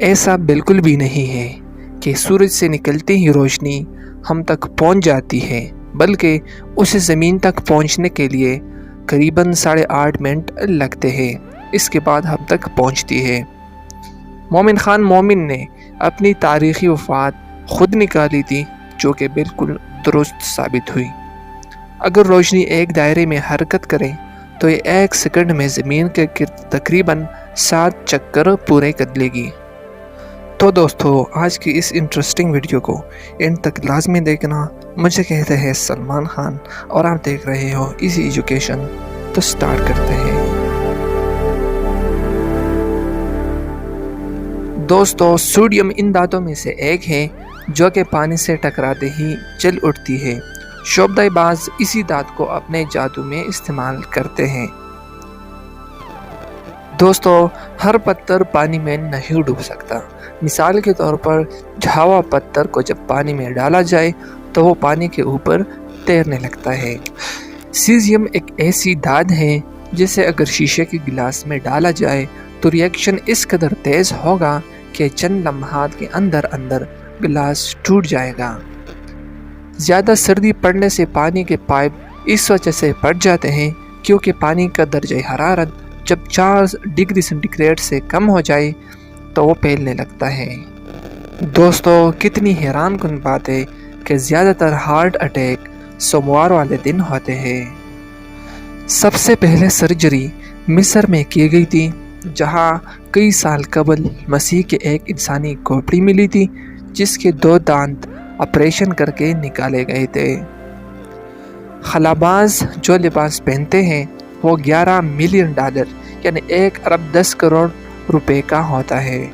ایسا بالکل بھی نہیں ہے کہ سورج سے نکلتی ہی روشنی ہم تک پہنچ جاتی ہے، بلکہ اسے زمین تک پہنچنے کے لیے قریباً 8.5 منٹ لگتے ہیں، اس کے بعد ہم تک پہنچتی ہے۔ مومن خان مومن نے اپنی تاریخی وفات خود نکالی تھی، جو کہ بالکل درست ثابت ہوئی۔ اگر روشنی ایک دائرے میں حرکت کرے تو یہ 1 سیکنڈ میں زمین کے گرد تقریباً 7 چکر پورے کر لے گی۔ تو دوستو، آج کی اس انٹرسٹنگ ویڈیو کو اینڈ تک لازمی دیکھنا۔ مجھے کہتے ہیں سلمان خان اور آپ دیکھ رہے ہو ایزی ایجوکیشن۔ تو سٹارٹ کرتے ہیں۔ دوستو، سوڈیم ان دانتوں میں سے ایک ہے جو کہ پانی سے ٹکراتے ہی جل اٹھتی ہے۔ شعبدہ باز اسی دانت کو اپنے جادو میں استعمال کرتے ہیں۔ دوستو، ہر پتھر پانی میں نہیں ڈوب سکتا۔ مثال کے طور پر جھاوا پتھر کو جب پانی میں ڈالا جائے تو وہ پانی کے اوپر تیرنے لگتا ہے۔ سیزیم ایک ایسی دھات ہے جسے اگر شیشے کے گلاس میں ڈالا جائے تو ری ایکشن اس قدر تیز ہوگا کہ چند لمحات کے اندر گلاس ٹوٹ جائے گا۔ زیادہ سردی پڑنے سے پانی کے پائپ اس وجہ سے پھٹ جاتے ہیں کیونکہ پانی کا درجہ حرارت جب 4 ڈگری سینٹی گریڈ سے کم ہو جائے تو وہ پھیلنے لگتا ہے۔ دوستو، کتنی حیران کن بات ہے کہ زیادہ تر ہارٹ اٹیک سوموار والے دن ہوتے ہیں۔ سب سے پہلے سرجری مصر میں کی گئی تھی، جہاں کئی سال قبل مسیح کے ایک انسانی کھوپڑی ملی تھی جس کے 2 دانت آپریشن کر کے نکالے گئے تھے۔ خلاباز جو لباس پہنتے ہیں وہ $11 ملین یعنی 1 ارب 10 کروڑ روپے کا ہوتا ہے۔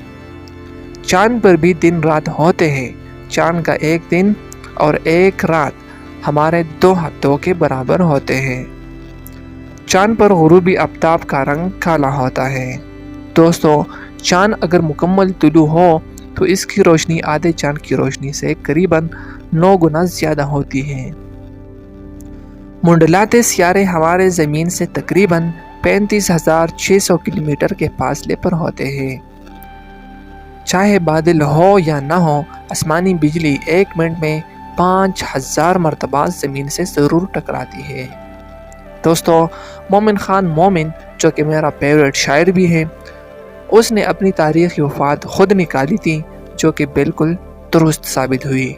چاند پر بھی دن رات ہوتے ہیں۔ چاند کا 1 دن اور 1 رات ہمارے 2 ہفتوں کے برابر ہوتے ہیں۔ چاند پر غروبی آفتاب کا رنگ کالا ہوتا ہے۔ دوستو، چاند اگر مکمل طلوع ہو تو اس کی روشنی آدھے چاند کی روشنی سے قریباً 9 گنا زیادہ ہوتی ہے۔ منڈلاتے سیارے ہمارے زمین سے تقریباً 35,600 کلومیٹر کے فاصلے پر ہوتے ہیں۔ چاہے بادل ہو یا نہ ہو، آسمانی بجلی 1 منٹ میں 5000 مرتبہ زمین سے ضرور ٹکراتی ہے۔ دوستو، مومن خان مومن جو کہ میرا فیوریٹ شاعر بھی ہے، اس نے اپنی تاریخی وفات خود نکالی تھی، جو کہ بالکل درست ثابت ہوئی۔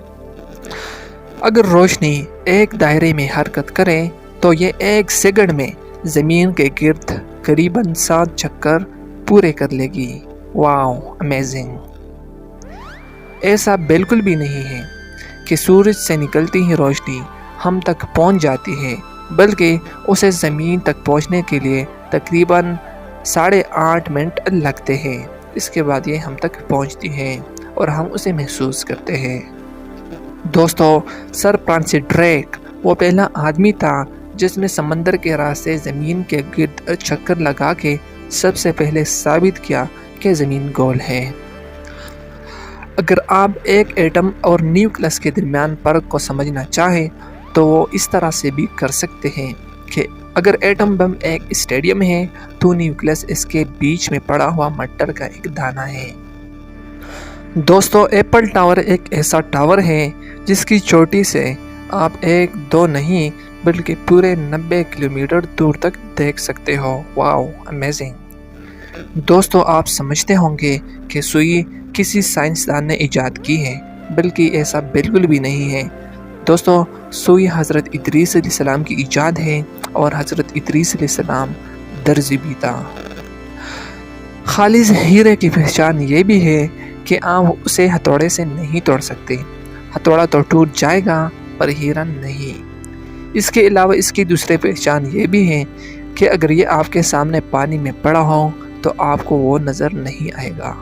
اگر روشنی ایک دائرے میں حرکت کرے تو یہ 1 سیکنڈ میں زمین کے گرد قریباً 7 چکر پورے کر لے گی۔ واو، امیزنگ! ایسا بالکل بھی نہیں ہے کہ سورج سے نکلتی ہی روشنی ہم تک پہنچ جاتی ہے، بلکہ اسے زمین تک پہنچنے کے لیے تقریباً 8.5 منٹ لگتے ہیں۔ اس کے بعد یہ ہم تک پہنچتی ہے اور ہم اسے محسوس کرتے ہیں۔ دوستو، سر فرانسس ڈریک وہ پہلا آدمی تھا جس نے سمندر کے راستے زمین کے گرد چکر لگا کے سب سے پہلے ثابت کیا کہ زمین گول ہے۔ اگر آپ ایک ایٹم اور نیوکلس کے درمیان فرق کو سمجھنا چاہیں تو وہ اس طرح سے بھی کر سکتے ہیں کہ اگر ایٹم بم ایک اسٹیڈیم ہے تو نیوکلس اس کے بیچ میں پڑا ہوا مٹر کا ایک دانہ ہے۔ دوستو، ایپل ٹاور ایک ایسا ٹاور ہے جس کی چوٹی سے آپ 1-2 نہیں بلکہ پورے 90 کلومیٹر دور تک دیکھ سکتے ہو۔ واو، امیزنگ! دوستو، آپ سمجھتے ہوں گے کہ سوئی کسی سائنسدان نے ایجاد کی ہے، بلکہ ایسا بالکل بھی نہیں ہے۔ دوستو، سوئی حضرت ادریس علیہ السلام کی ایجاد ہے اور حضرت ادریس علیہ السلام درزی بھی تھا۔ خالص ہیرے کی پہچان یہ بھی ہے کہ آپ اسے ہتھوڑے سے نہیں توڑ سکتے۔ ہتھوڑا تو ٹوٹ جائے گا پر ہیرا نہیں۔ اس کے علاوہ اس کی دوسری پہچان یہ بھی ہے کہ اگر یہ آپ کے سامنے پانی میں پڑا ہو تو آپ کو وہ نظر نہیں آئے گا۔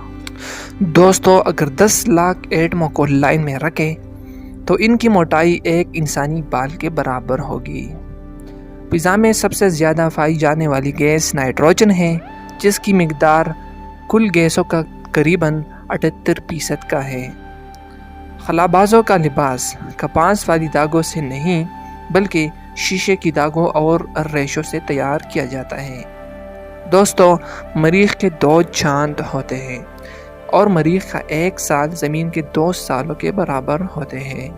دوستو، اگر 10 لاکھ ایٹموں کو لائن میں رکھیں تو ان کی موٹائی ایک انسانی بال کے برابر ہوگی۔ فضا میں سب سے زیادہ پائی جانے والی گیس نائٹروجن ہے، جس کی مقدار کل گیسوں کا قریباً 78% کا ہے۔ خلابازوں کا لباس کپاس والی داغوں سے نہیں بلکہ شیشے کی داغوں اور ریشوں سے تیار کیا جاتا ہے۔ دوستو، مریخ کے 2 چاند ہوتے ہیں، اور مریخ کا 1 سال زمین کے 2 سالوں کے برابر ہوتے ہیں۔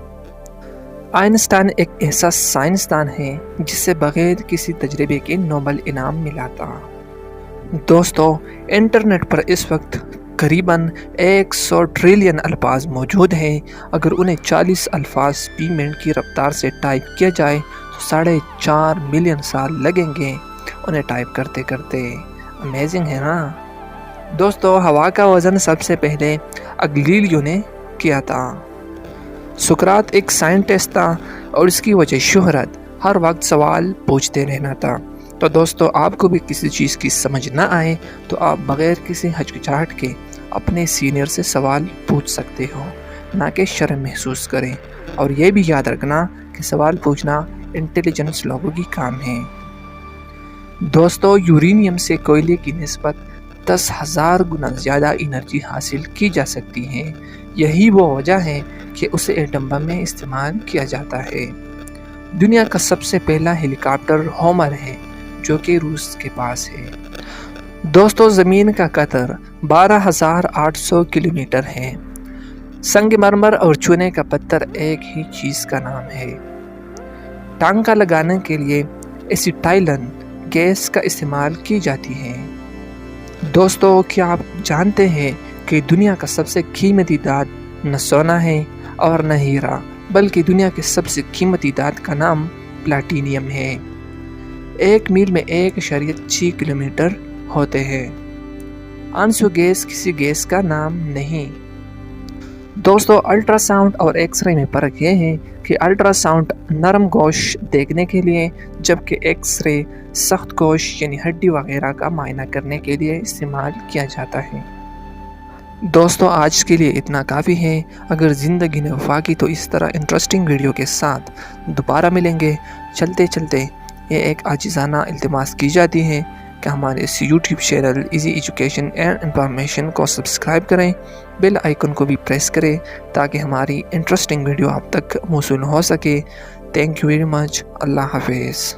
آئنسٹائن ایک ایسا سائنسدان ہے جسے بغیر کسی تجربے کے نوبل انعام ملا تھا۔ دوستو، انٹرنیٹ پر اس وقت قریباً 100 ٹریلین الفاظ موجود ہیں۔ اگر انہیں 40 الفاظ فی منٹ کی رفتار سے ٹائپ کیا جائے تو 4.5 ملین سال لگیں گے انہیں ٹائپ کرتے کرتے۔ امیزنگ ہے نا؟ دوستو، ہوا کا وزن سب سے پہلے اگلیلیو نے کیا تھا۔ سقراط ایک سائنٹسٹ تھا اور اس کی وجہ شہرت، ہر وقت سوال پوچھتے رہنا تھا۔ تو دوستو، آپ کو بھی کسی چیز کی سمجھ نہ آئے تو آپ بغیر کسی ہچکچاہٹ کے اپنے سینئر سے سوال پوچھ سکتے ہو، نہ کہ شرم محسوس کریں۔ اور یہ بھی یاد رکھنا کہ سوال پوچھنا انٹیلیجنس لوگوں کی کام ہے۔ دوستو، یورینیم سے کوئلے کی نسبت 10,000 گنا زیادہ انرجی حاصل کی جا سکتی ہے۔ یہی وہ وجہ ہے کہ اسے ایٹم بم میں استعمال کیا جاتا ہے۔ دنیا کا سب سے پہلا ہیلی کاپٹر ہومر ہے جو کہ روس کے پاس ہے۔ دوستو، زمین کا قطر 12,800 کلومیٹر ہے۔ سنگ مرمر اور چونے کا پتھر ایک ہی چیز کا نام ہے۔ ٹانکا لگانے کے لیے ایسیٹائلن گیس کا استعمال کی جاتی ہے۔ دوستو، کیا آپ جانتے ہیں کہ دنیا کا سب سے قیمتی دھات نہ سونا ہے اور نہ ہیرا، بلکہ دنیا کے سب سے قیمتی دھات کا نام پلاٹینیم ہے۔ 1 میل میں 1.6 کلومیٹر ہوتے ہیں۔ آنسو گیس کسی گیس کا نام نہیں۔ دوستو، الٹرا ساؤنڈ اور ایکس رے میں فرق یہ ہے کہ الٹرا ساؤنڈ نرم گوشت دیکھنے کے لیے، جبکہ ایکس رے سخت گوشت یعنی ہڈی وغیرہ کا معائنہ کرنے کے لیے استعمال کیا جاتا ہے۔ دوستو، آج کے لیے اتنا کافی ہے۔ اگر زندگی نے وفا کی تو اس طرح انٹرسٹنگ ویڈیو کے ساتھ دوبارہ ملیں گے۔ چلتے چلتے یہ ایک عاجزانہ التماس کی جاتی ہے کہ ہمارے اس YouTube channel easy education and information کو سبسکرائب کریں، بیل آئیکن کو بھی پریس کریں تاکہ ہماری انٹرسٹنگ ویڈیو آپ تک موصول ہو سکے۔ Thank you very much. اللہ حافظ۔